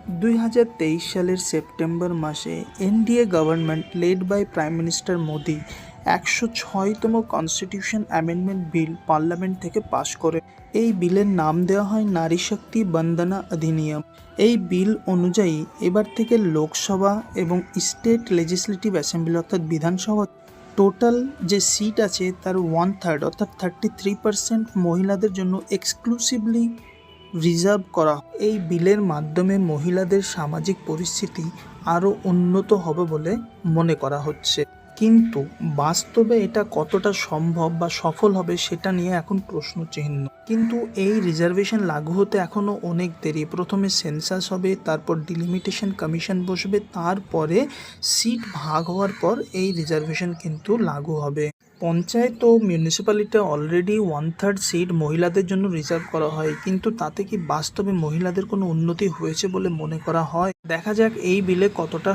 2023 সালের সেপ্টেম্বর মাসে NDA government led by prime minister Modi 106তম কনস্টিটিউশন অ্যামেন্ডমেন্ট বিল পার্লামেন্ট থেকে পাশ করে। এই বিলের নাম দেওয়া হয় নারী শক্তি বন্দনা অধিনিয়ম। এই বিল অনুযায়ী এবার থেকে লোকসভা এবং স্টেট লেজিসলেটিভ অ্যাসেম্বলি অর্থাৎ বিধানসভা টোটাল যে সিট আছে তার 1/3 অর্থাৎ 33% মহিলাদের জন্য এক্সক্লুসিভলি রিজার্ভ করা। এই বিলের মাধ্যমে মহিলাদের সামাজিক পরিস্থিতি আরও উন্নত হবে বলে মনে করা হচ্ছে, কিন্তু বাস্তবে এটা কতটা সম্ভব বা সফল হবে সেটা নিয়ে এখন প্রশ্নচিহ্ন। কিন্তু এই রিজার্ভেশন লাগু হতে এখনও অনেক দেরি। প্রথমে সেন্সাস হবে, তারপর ডিলিমিটেশন কমিশন বসবে, তারপরে সিট ভাগ হওয়ার পর এই রিজার্ভেশন কিন্তু লাগু হবে। পঞ্চায়েত ও মিউনিসিপ্যালিটি অলরেডি 1/3 সিট মহিলাদের জন্য রিজার্ভ করা হয়, কিন্তু তাতে কি বাস্তবে মহিলাদের কোনো উন্নতি হয়েছে বলে মনে করা হয়? দেখা যাক এই বিলে কতটা